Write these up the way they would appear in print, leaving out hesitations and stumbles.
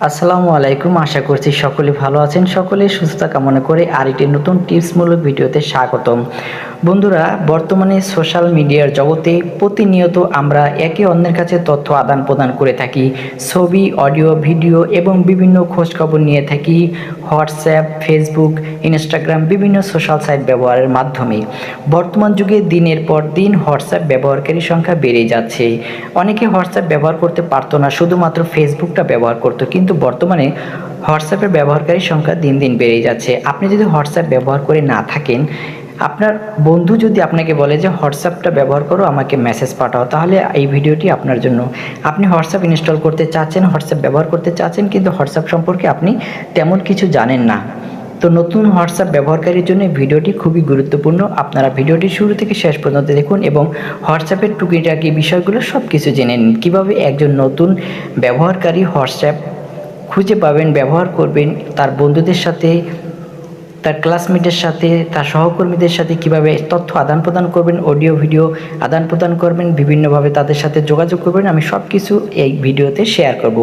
আসসালামু আলাইকুম। আশা করছি সকলে ভালো আছেন। সকলের সুস্থতা কামনা করে আরেকটি নতুন টিপসমূলক ভিডিওতে স্বাগতম। বন্ধুরা, বর্তমানে সোশ্যাল মিডিয়ার জগতে প্রতিনিয়ত আমরা একে অন্যের কাছে তথ্য আদান-প্রদান করে থাকি। ছবি, অডিও, ভিডিও এবং বিভিন্ন খোঁজখবর নিয়ে থাকি হোয়াটসঅ্যাপ, ফেসবুক, ইনস্টাগ্রাম বিভিন্ন সোশ্যাল সাইট ব্যবহারের মাধ্যমে। বর্তমান যুগে দিনের পর দিন হোয়াটসঅ্যাপ ব্যবহারকারীর সংখ্যা বেড়েই যাচ্ছে। অনেকে হোয়াটসঅ্যাপ ব্যবহার করতে পারতো না, শুধুমাত্র ফেসবুকটা ব্যবহার করতো, কিন্তু বর্তমানে হোয়াটসঅ্যাপের ব্যবহারকারীর সংখ্যা দিন দিন বেড়েই যাচ্ছে। আপনি যদি হোয়াটসঅ্যাপ ব্যবহার করে না থাকেন, আপনার বন্ধু যদি আপনাকে বলে যে হোয়াটসঅ্যাপটা ব্যবহার করো, আমাকে মেসেজ পাঠাও, তাহলে এই ভিডিওটি আপনার জন্য। আপনি হোয়াটসঅ্যাপ ইনস্টল করতে চাচ্ছেন, হোয়াটসঅ্যাপ ব্যবহার করতে চাচ্ছেন, কিন্তু হোয়াটসঅ্যাপ সম্পর্কে আপনি তেমন কিছু জানেন না। তো নতুন হোয়াটসঅ্যাপ ব্যবহারকারীর জন্য ভিডিওটি খুবই গুরুত্বপূর্ণ। আপনারা ভিডিওটি শুরু থেকে শেষ পর্যন্ত দেখুন এবং হোয়াটসঅ্যাপের টুকিটাকি বিষয়গুলো সব কিছু জেনে নিন। কীভাবে একজন নতুন ব্যবহারকারী হোয়াটসঅ্যাপ খুঁজে পাবেন, ব্যবহার করবেন, তার বন্ধুদের সাথে, তার ক্লাসমেটের সাথে, তার সহকর্মীদের সাথে কীভাবে তথ্য আদান প্রদান করবেন, অডিও ভিডিও আদান প্রদান করবেন, বিভিন্নভাবে তাদের সাথে যোগাযোগ করবেন, আমি সব কিছু এই ভিডিওতে শেয়ার করব।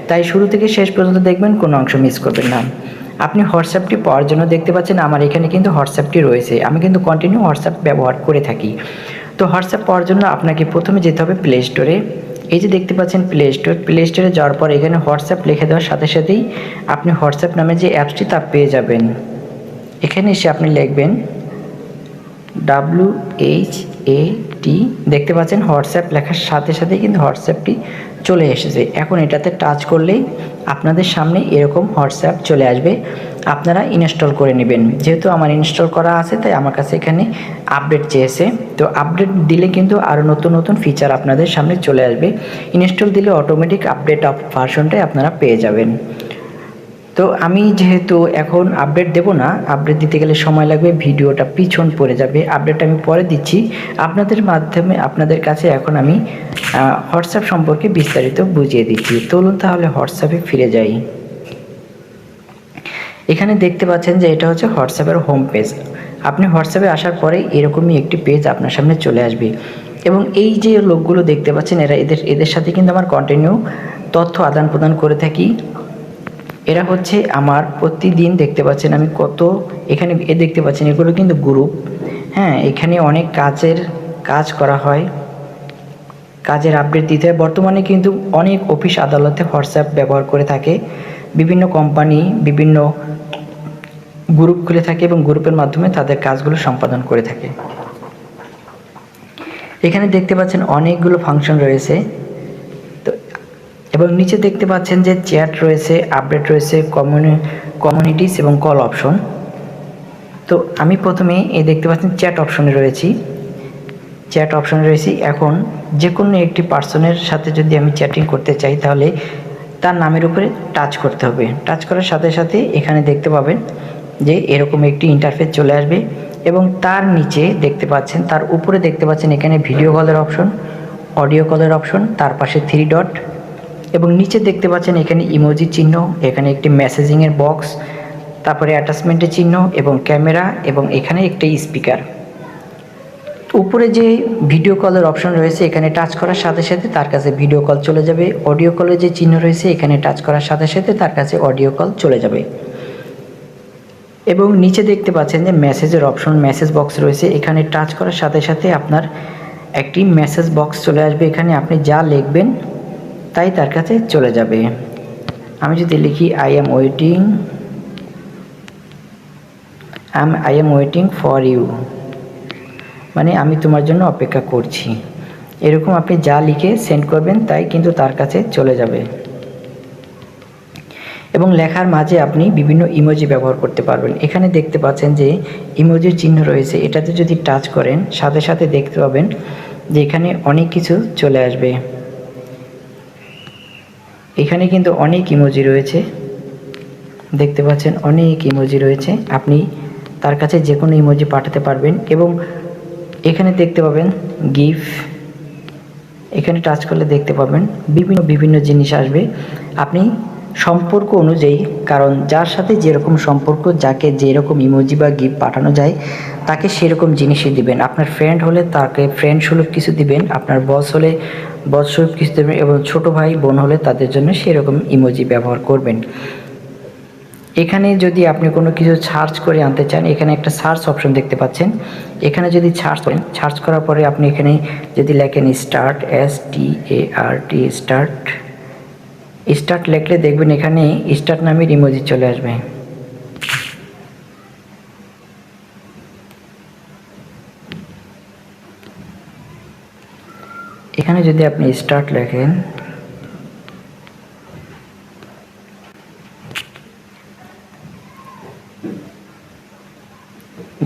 তাই শুরু থেকে শেষ পর্যন্ত দেখবেন, কোনো অংশ মিস করবেন না। আপনি হোয়াটসঅ্যাপটি পাওয়ার জন্য দেখতে পাচ্ছেন আমার এখানে কিন্তু হোয়াটসঅ্যাপটি রয়েছে। আমি কিন্তু কন্টিনিউ হোয়াটসঅ্যাপ ব্যবহার করে থাকি। তো হোয়াটসঅ্যাপ পাওয়ার জন্য আপনাকে প্রথমে যেতে হবে প্লে স্টোরে। এই যে দেখতে পাচ্ছেন প্লে স্টোরে যাওয়ার পর এখানে হোয়াটসঅ্যাপ লিখে দেওয়ার সাথে সাথেই আপনি হোয়াটসঅ্যাপ নামে যে অ্যাপসটি তা পেয়ে যাবেন। এখানে এসে আপনি লিখবেন WHAT, দেখতে পাচ্ছেন হোয়াটসঅ্যাপ লেখার সাথে সাথেই কিন্তু হোয়াটসঅ্যাপটি চলে এসেছে। এখন এটাতে টাচ করলেই আপনাদের সামনে এরকম হোয়াটসঅ্যাপ চলে আসবে। আপনারা ইনস্টল করে নেবেন। যেহেতু আমার ইনস্টল করা আছে, তাই আমার কাছে এখানে আপডেট চেয়েছে। তো আপডেট দিলে কিন্তু আরও নতুন নতুন ফিচার আপনাদের সামনে চলে আসবে। ইনস্টল দিলে অটোমেটিক আপডেট অফ ভার্সনটাই আপনারা পেয়ে যাবেন। তো আমি যেহেতু এখন আপডেট দেব না, আপডেট দিতে গেলে সময় লাগবে, ভিডিওটা পিছন পড়ে যাবে। আপডেট আমি পরে দিচ্ছি আপনাদের মাধ্যমে। আপনাদের কাছে এখন আমি হোয়াটসঅ্যাপ সম্পর্কে বিস্তারিত বুঝিয়ে দিচ্ছি। চলুন তাহলে হোয়াটসঅ্যাপে ফিরে যাই। এখানে দেখতে পাচ্ছেন যে এটা হচ্ছে হোয়াটসঅ্যাপের হোম পেজ। আপনি হোয়াটসঅ্যাপে আসার পরে এরকমই একটি পেজ আপনার সামনে চলে আসবে এবং এই যে লোকগুলো দেখতে পাচ্ছেন, এদের সাথে কিন্তু আমার কন্টিনিউ তথ্য আদান প্রদান করে থাকি। এরা হচ্ছে আমার প্রতিদিন দেখতে পাচ্ছেন আমি কত এখানে দেখতে পাচ্ছেন, এগুলো কিন্তু গ্রুপ। হ্যাঁ, এখানে অনেক কাজ করা হয়, কাজের আপডেট দিতে হয়। বর্তমানে কিন্তু অনেক অফিস আদালতে হোয়াটসঅ্যাপ ব্যবহার করে থাকে। বিভিন্ন কোম্পানি বিভিন্ন গ্রুপ খুলে থাকে এবং গ্রুপের মাধ্যমে তাদের কাজগুলো সম্পাদন করে থাকে। এখানে দেখতে পাচ্ছেন অনেকগুলো ফাংশন রয়েছে। তো এবং নিচে দেখতে পাচ্ছেন যে চ্যাট রয়েছে, আপডেট রয়েছে, কমিউনিটিস এবং কল অপশন। তো আমি প্রথমে এই দেখতে পাচ্ছেন চ্যাট অপশনে রয়েছি। এখন যে কোনো একটি পার্সনের সাথে যদি আমি চ্যাটিং করতে চাই, তাহলে তার নামের উপরে টাচ করতে হবে। টাচ করার সাথে সাথে এখানে দেখতে পাবেন যে এরকম একটি ইন্টারফেস চলে আসবে এবং তার নিচে দেখতে পাচ্ছেন, তার উপরে দেখতে পাচ্ছেন এখানে ভিডিও কলের অপশন, অডিও কলের অপশন, তার পাশে 3 ডট এবং নিচে দেখতে পাচ্ছেন এখানে ইমোজি চিহ্ন, এখানে একটি মেসেজিংয়ের বক্স, তারপরে অ্যাটাচমেন্টের চিহ্ন এবং ক্যামেরা এবং এখানে একটি স্পিকার। উপরে যে ভিডিও কলের অপশন রয়েছে, এখানে টাচ করার সাথে সাথে তার কাছে ভিডিও কল চলে যাবে। অডিও কলের যে চিহ্ন রয়েছে, এখানে টাচ করার সাথে সাথে তার কাছে অডিও কল চলে যাবে। এবং নিচে দেখতে পাচ্ছেন যে মেসেজের অপশন, মেসেজ বক্স রয়েছে। এখানে টাচ করার সাথে সাথে আপনার একটি মেসেজ বক্স চলে আসবে। এখানে আপনি যা লিখবেন তাই তার কাছে চলে যাবে। আমি যদি লিখি I am waiting for you, মানে আমি তোমার জন্য অপেক্ষা করছি, এরকম আপনি যা লিখে সেন্ড করবেন তাই কিন্তু তার কাছে চলে যাবে। এবং লেখার মাঝে আপনি বিভিন্ন ইমোজি ব্যবহার করতে পারবেন। এখানে দেখতে পাচ্ছেন যে ইমোজির চিহ্ন রয়েছে, এটাতে যদি টাচ করেন সাথে সাথে দেখতে পাবেন যে এখানে অনেক কিছু চলে আসবে। এখানে কিন্তু অনেক ইমোজি রয়েছে, দেখতে পাচ্ছেন অনেক ইমোজি রয়েছে। আপনি তার কাছে যে কোনো ইমোজি পাঠাতে পারবেন এবং এখানে দেখতে পাবেন গিফ, এখানে টাচ করলে দেখতে পাবেন বিভিন্ন জিনিস আসবে। আপনি সম্পর্ক অনুযায়ী, কারণ যার সাথে যেরকম সম্পর্ক, যাকে যেরকম ইমোজি বা গিফট পাঠানো যায় তাকে সেরকম জিনিসই দিবেন। আপনার ফ্রেন্ড হলে তাকে ফ্রেন্ড স্বরূপ কিছু দিবেন, আপনার বস হলে বস স্বরূপ কিছু দেবেন, এবং ছোট ভাই বোন হলে তাদের জন্য সেরকম ইমোজি ব্যবহার করবেন। এখানে যদি আপনি কোনো কিছু সার্চ করে আনতে চান, এখানে একটা সার্চ অপশন দেখতে পাচ্ছেন। এখানে যদি সার্চ করেন, সার্চ করার পরে আপনি এখানে যদি লেখেন স্টার্ট, START, স্টার্ট লেখলে দেখবেন এখানে স্টার্ট নামের ইমোজি চলে আসবে। এখানে যদি আপনি স্টার্ট লেখেন,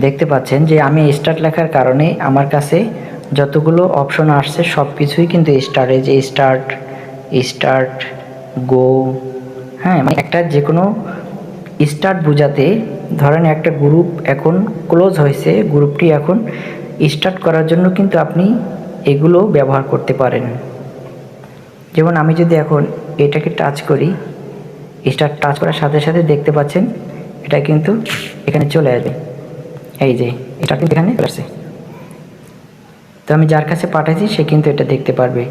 দেখতে পাচ্ছেন যে আমি স্টার্ট লেখার কারণে আমার কাছে যতগুলো অপশন আসছে সব কিছুই কিন্তু স্টার্টে, যে স্টার্ট, স্টার্ট, গো, হ্যাঁ, মানে একটা যে কোনো স্টার্ট বোঝাতে, ধরেন একটা গ্রুপ এখন ক্লোজ হয়েছে, গ্রুপটি এখন স্টার্ট করার জন্য কিন্তু আপনি এগুলো ব্যবহার করতে পারেন। যেমন আমি যদি এখন এটাকে টাচ করি, স্টার্ট টাচ করার সাথে সাথে দেখতে পাচ্ছেন এটা কিন্তু এখানে চলে আসবে। এই যে এটা কিন্তু এখানে আসছে, তো আমি যার কাছে পাঠাইছি সে কিন্তু এটা দেখতে পারবে।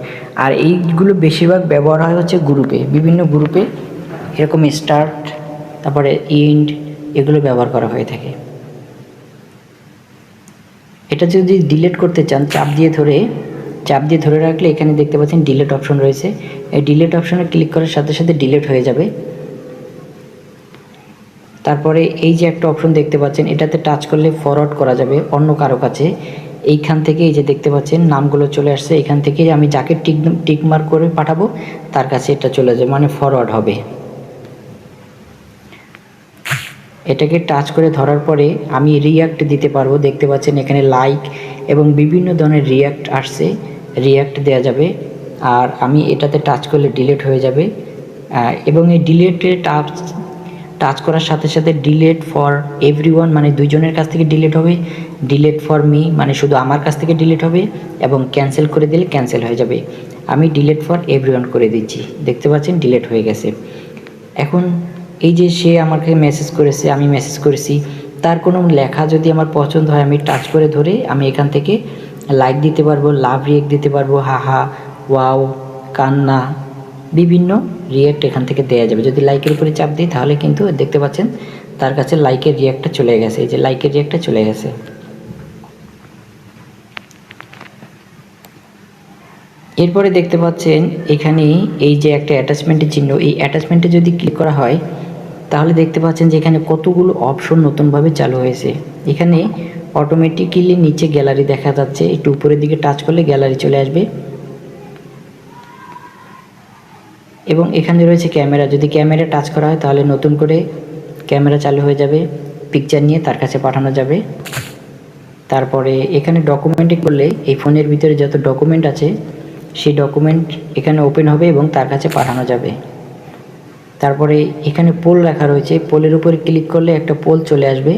আর এইগুলো বেশিরভাগ ব্যবহার হয় হচ্ছে গ্রুপে, বিভিন্ন গ্রুপে এরকম স্টার্ট, তারপরে ইন্ড, এগুলো ব্যবহার করা হয়ে থাকে। এটা যদি ডিলিট করতে চান, চাপ দিয়ে ধরে রাখলে এখানে দেখতে পাচ্ছেন ডিলিট অপশন রয়েছে। এই ডিলিট অপশনে ক্লিক করার সাথে সাথে ডিলিট হয়ে যাবে। তারপরে এই যে একটা অপশন দেখতে পাচ্ছেন, এটাতে টাচ করলে ফরওয়ার্ড করা যাবে অন্য কারো কাছে। এইখান থেকে এই যে দেখতে পাচ্ছেন নামগুলো চলে আসছে, এখান থেকে আমি যাকে টিক মার্ক করে পাঠাবো তার কাছে এটা চলে যাবে, মানে ফরওয়ার্ড হবে। এটাকে টাচ করে ধরার পরে আমি রিঅ্যাক্ট দিতে পারবো, দেখতে পাচ্ছেন এখানে লাইক এবং বিভিন্ন ধরনের রিঅ্যাক্ট আসছে, রিঅ্যাক্ট দেওয়া যাবে। আর আমি এটাতে টাচ করলে ডিলিট হয়ে যাবে। এবং এই ডিলিটে টাচ করার সাথে সাথে ডিলিট ফর এভরিওয়ান, মানে দুইজনের কাছ থেকে ডিলিট হবে, ডিলিট ফর মি মানে শুধু আমার কাছ থেকে ডিলিট হবে, এবং ক্যান্সেল করে দিলে ক্যান্সেল হয়ে যাবে। আমি ডিলিট ফর এভরিওয়ান করে দিচ্ছি, দেখতে পাচ্ছেন ডিলিট হয়ে গেছে। এখন এই যে সে আমাকে মেসেজ করেছে, আমি মেসেজ করেছি, তার কোনো লেখা যদি আমার পছন্দ হয় আমি টাচ করে ধরে আমি এখান থেকে লাইক দিতে পারবো, লাভ রিয়েক্ট দিতে পারবো, হাহা, ওয়াও, কান্না, বিভিন্ন রিয়েক্ট এখান থেকে দেওয়া যাবে। যদি লাইকের উপরে চাপ দিই তাহলে কিন্তু দেখতে পাচ্ছেন তার কাছে লাইকের রিয়েক্টটা চলে গেছে, এই যে লাইকের রিয়েক্টটা চলে গেছে। এরপরে দেখতে পাচ্ছেন এখানে এই যে একটা অ্যাটাচমেন্টের চিহ্ন, এই অ্যাটাচমেন্টে যদি ক্লিক করা হয় তাহলে দেখতে পাচ্ছেন যে এখানে কতগুলো অপশন নতুনভাবে চালু হয়েছে। এখানে অটোমেটিক্যালি নিচে গ্যালারি দেখা যাচ্ছে, একটু উপরের দিকে টাচ করলে গ্যালারি চলে আসবে। এবং এখানে রয়েছে ক্যামেরা, যদি ক্যামেরা টাচ করা হয় তাহলে নতুন করে ক্যামেরা চালু হয়ে যাবে, পিকচার নিয়ে তার কাছে পাঠানো যাবে। তারপরে এখানে ডকুমেন্টে করলে এই ফোনের ভিতরে যত ডকুমেন্ট আছে সেই ডকুমেন্ট এখানে ওপেন হবে এবং তার কাছে পাঠানো যাবে। তারপরে এখানে পোল লেখা রয়েছে, পোলের উপরে ক্লিক করলে একটা পোল চলে আসবে।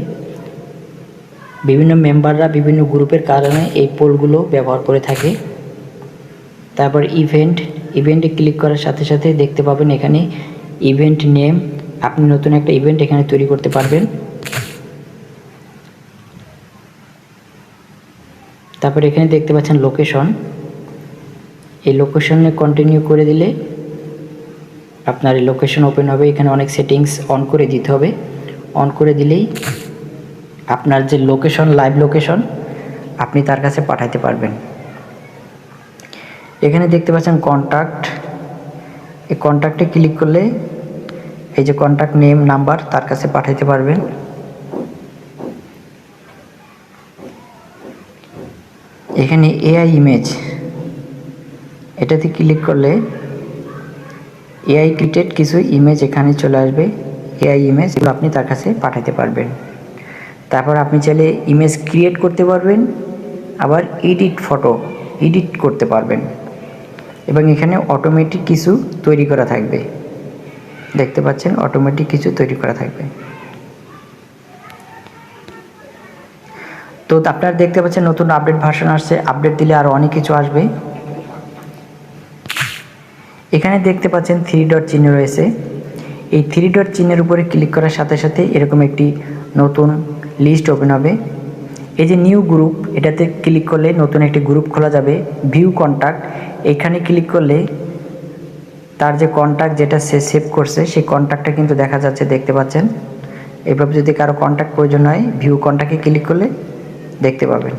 বিভিন্ন মেম্বাররা বিভিন্ন গ্রুপের কারণে এই পোলগুলো ব্যবহার করে থাকে। তারপর ইভেন্টে ক্লিক করার সাথে সাথে দেখতে পাবেন এখানে ইভেন্ট নেম, আপনি নতুন একটা ইভেন্ট এখানে তৈরি করতে পারবেন। তারপর এখানে দেখতে পাচ্ছেন লোকেশন, এই লোকেশনে কন্টিনিউ করে দিলে আপনার এই লোকেশন ওপেন হবে। এখানে অনেক সেটিংস অন করে দিতে হবে, অন করে দিলেই আপনার যে লোকেশন, লাইভ লোকেশন, আপনি তার কাছে পাঠাতে পারবেন। এখানে দেখতে পাচ্ছেন কন্ট্যাক্ট, এই কন্ট্যাক্টে ক্লিক করলে এই যে কন্ট্যাক্ট নেম, নাম্বার তার কাছে পাঠাতে পারবেন। এখানে এআই ইমেজ, এটাতে ক্লিক করলে এআই ক্রিয়েটেড কিছু ইমেজ এখানে চলে আসবে, এআই ইমেজ, এগুলো আপনি তার কাছে পাঠাতে পারবেন। তারপর আপনি চাইলে ইমেজ ক্রিয়েট করতে পারবেন, আবার ফটো এডিট করতে পারবেন, এবং এখানে অটোমেটিক কিছু তৈরি করা থাকবে, দেখতে পাচ্ছেন অটোমেটিক কিছু তৈরি করা থাকবে। তো আপনারা দেখতে পাচ্ছেন নতুন আপডেট ভার্সন আসছে, আপডেট দিলে আরও অনেক কিছু আসবে। এখানে দেখতে পাচ্ছেন 3 ডট চিহ্ন রয়েছে, এই থ্রি ডট চিহ্নের উপরে ক্লিক করার সাথে সাথে এরকম একটি নতুন লিস্ট ওপেন হবে। এই যে নিউ গ্রুপ, এটাতে ক্লিক করলে নতুন একটি গ্রুপ খোলা যাবে। ভিউ কন্ট্যাক্ট, এখানে ক্লিক করলে তার যে কন্ট্যাক্ট যেটা সে সেভ করছে সেই কন্ট্যাক্টটা কিন্তু দেখা যাচ্ছে, দেখতে পাচ্ছেন। এভাবে যদি কারো কন্ট্যাক্ট প্রয়োজন হয় ভিউ কন্ট্যাক্টে ক্লিক করলে দেখতে পাবেন।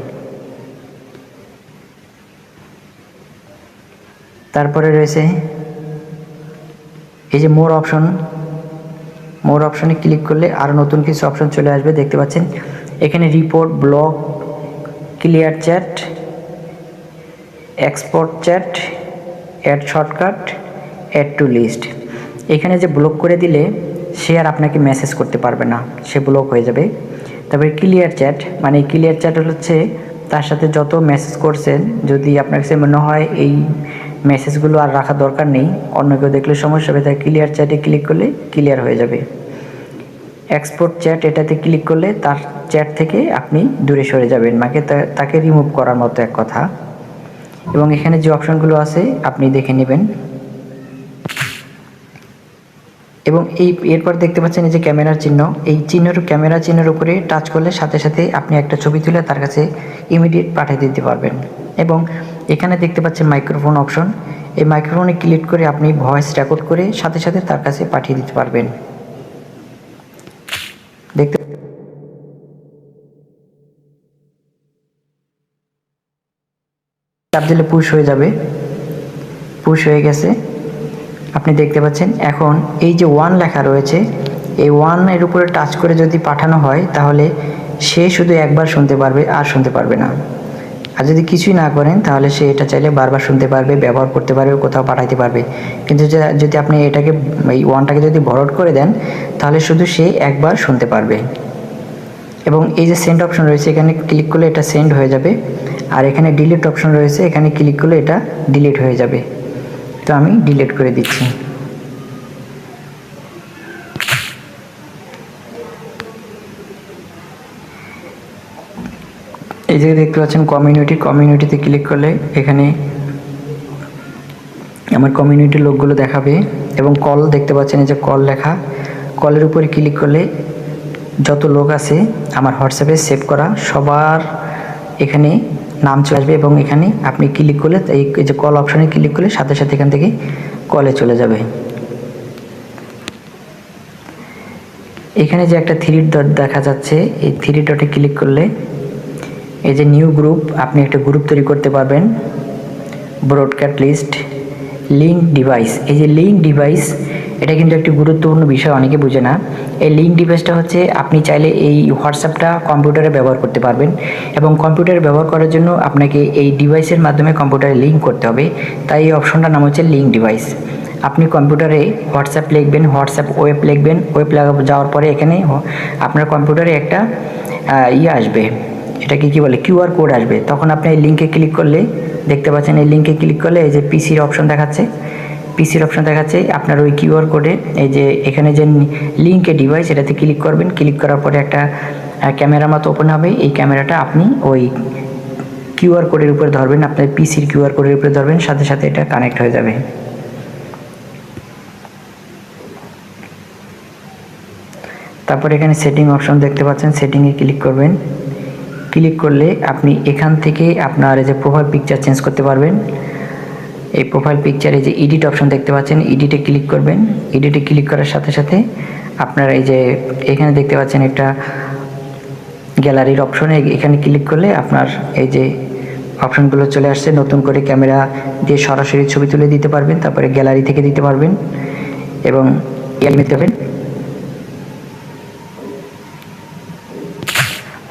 তারপরে রয়েছে এই যে মোর অপশন, মোর অপশনে ক্লিক করলে আরও নতুন কিছু অপশন চলে আসবে, দেখতে পাচ্ছেন। এখানে report, block, clear chat, export chat, add shortcut, add to list. এখানে যে ব্লক করে দিলে সে আর আপনাকে মেসেজ করতে পারবে না, সে ব্লক হয়ে যাবে। তারপরে ক্লিয়ার চ্যাট, মানে ক্লিয়ার চ্যাট হচ্ছে তার সাথে যত মেসেজ করছেন, যদি আপনার কাছে মনে হয় এই মেসেজগুলো আর রাখা দরকার নেই, অন্য কেউ দেখলে সমস্যা হবে, তাই ক্লিয়ার চ্যাটে ক্লিক করলে ক্লিয়ার হয়ে যাবে। এক্সপোর্ট চ্যাট, এটাতে ক্লিক করলে তার চ্যাট থেকে আপনি দূরে সরে যাবেন, তাকে রিমুভ করার মতো এক কথা। এবং এখানে যে অপশনগুলো আছে আপনি দেখে নেবেন। এবং এরপর দেখতে পাচ্ছেন এই যে ক্যামেরার চিহ্ন, এই ক্যামেরা চিহ্নের উপরে টাচ করলে সাথে সাথে আপনি একটা ছবি তুলে তার কাছে ইমিডিয়েট পাঠিয়ে দিতে পারবেন। এবং এখানে দেখতে পাচ্ছেন মাইক্রোফোন অপশন, এই মাইক্রোফোনে ক্লিক করে আপনি ভয়েস রেকর্ড করে সাথে সাথে তার কাছে পাঠিয়ে দিতে পারবেন। দেখতে চাপ দিলে পুশ হয়ে যাবে, পুশ হয়ে গেছে, আপনি দেখতে পাচ্ছেন। এখন এই যে ওয়ান লেখা রয়েছে, এই ওয়ানের উপরে টাচ করে যদি পাঠানো হয় তাহলে সে শুধু একবার শুনতে পারবে, আর শুনতে পারবে না। আর যদি কিছুই না করেন তাহলে সে এটা চাইলে বারবার শুনতে পারবে, ব্যবহার করতে পারবে, কোথাও পাঠাইতে পারবে। কিন্তু যদি আপনি এটাকে, এই ওয়ানটাকে যদি ভরট করে দেন তাহলে শুধু সে একবার শুনতে পারবে। এবং এই যে সেন্ড অপশন রয়েছে, এখানে ক্লিক করলে এটা সেন্ড হয়ে যাবে। আর এখানে ডিলিট অপশন রয়েছে, এখানে ক্লিক করলে এটা ডিলিট হয়ে যাবে। তো আমি ডিলিট করে দিচ্ছি। এই যে দেখতে পাচ্ছেন কমিউনিটিতে ক্লিক করলে এখানে আমার কমিউনিটির লোকগুলো দেখাবে। এবং কল দেখতে পাচ্ছেন, এই যে কল লেখা, কলের উপরে ক্লিক করলে যত লোক আছে আমার হোয়াটসঅ্যাপে সেভ করা সবার এখানে নাম চলে আসবে। এবং এখানে আপনি ক্লিক করলে এই যে কল অপশনে ক্লিক করলে সাথে সাথে এখান থেকে কলে চলে যাবে। এখানে যে একটা থ্রি ডট দেখা যাচ্ছে, এই থ্রি ডটে ক্লিক করলে এই যে নিউ গ্রুপ, আপনি একটা গ্রুপ তৈরি করতে পারবেন। ব্রডকাস্ট লিস্ট, লিঙ্ক ডিভাইস, এই যে লিঙ্ক ডিভাইস এটা কিন্তু একটি গুরুত্বপূর্ণ বিষয়, অনেকে বুঝে না। এই লিঙ্ক ডিভাইসটা হচ্ছে আপনি চাইলে এই হোয়াটসঅ্যাপটা কম্পিউটারে ব্যবহার করতে পারবেন। এবং কম্পিউটারে ব্যবহার করার জন্য আপনাকে এই ডিভাইসের মাধ্যমে কম্পিউটারে লিঙ্ক করতে হবে, তাই এই অপশনটার নাম হচ্ছে লিঙ্ক ডিভাইস। আপনি কম্পিউটারে হোয়াটসঅ্যাপ লিখবেন, হোয়াটসঅ্যাপ ওয়েব লিখবেন, ওয়েব যাওয়ার পরে এখানে আপনার কম্পিউটারে একটা আসবে, এটাকে কি বলে, কিউআর কোড আসবে। তখন আপনি এই লিঙ্কে ক্লিক করলে দেখতে পাচ্ছেন, এই লিঙ্কে ক্লিক করলে এই যে পিসির অপশন দেখাচ্ছে, আপনার ওই কিউআর কোডে এই যে এখানে যে লিঙ্কে ডিভাইস, এটাতে ক্লিক করবেন। ক্লিক করার পরে একটা ক্যামেরার মতো ওপেন হবে, এই ক্যামেরাটা আপনি ওই কিউআর কোডের উপরে ধরবেন, আপনার পিসির কিউআর কোডের উপরে ধরবেন, সাথে সাথে এটা কানেক্ট হয়ে যাবে। তারপর এখানে সেটিং অপশন দেখতে পাচ্ছেন, সেটিংয়ে ক্লিক করবেন। ক্লিক করলে আপনি এখান থেকে আপনার এই যে প্রোফাইল পিকচার চেঞ্জ করতে পারবেন। এই প্রোফাইল পিকচারে যে এডিট অপশন দেখতে পাচ্ছেন, এডিটে ক্লিক করবেন। এডিটে ক্লিক করার সাথে সাথে আপনার এই যে এখানে দেখতে পাচ্ছেন একটা গ্যালারির অপশন, এখানে ক্লিক করলে আপনার এই যে অপশনগুলো চলে আসছে। নতুন করে ক্যামেরা দিয়ে সরাসরি ছবি তুলে দিতে পারবেন, তারপরে গ্যালারি থেকে দিতে পারবেন এবং দিতে পারবেন।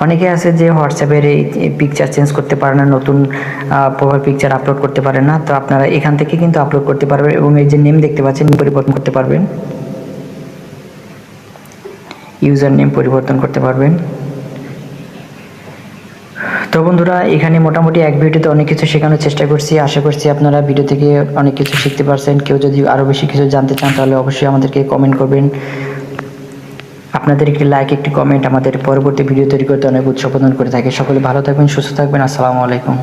অনেকে আছে যে হোয়াটসঅ্যাপের এই পিকচার চেঞ্জ করতে পারে না, নতুন প্রোফাইল পিকচার আপলোড করতে পারে না, তো আপনারা এখান থেকে কিন্তু আপলোড করতে পারবেন। এবং এই যে নেম দেখতে পাচ্ছেন, পরিবর্তন করতে পারবেন, ইউজার নেম পরিবর্তন করতে পারবেন। তো বন্ধুরা, এখানে মোটামুটি এক ভিডিওতে অনেক কিছু শেখানোর চেষ্টা করছি। আশা করছি আপনারা ভিডিও থেকে অনেক কিছু শিখতে পারছেন। কেউ যদি আরও বেশি কিছু জানতে চান তাহলে অবশ্যই আমাদেরকে কমেন্ট করবেন। আপনাদের একটি লাইক, একটি কমেন্ট আমাদের পরবর্তী ভিডিও তৈরি করতে অনেক উৎসাহ প্রদান করে থাকে। সকলে ভালো থাকবেন, সুস্থ থাকবেন। আসসালামু আলাইকুম।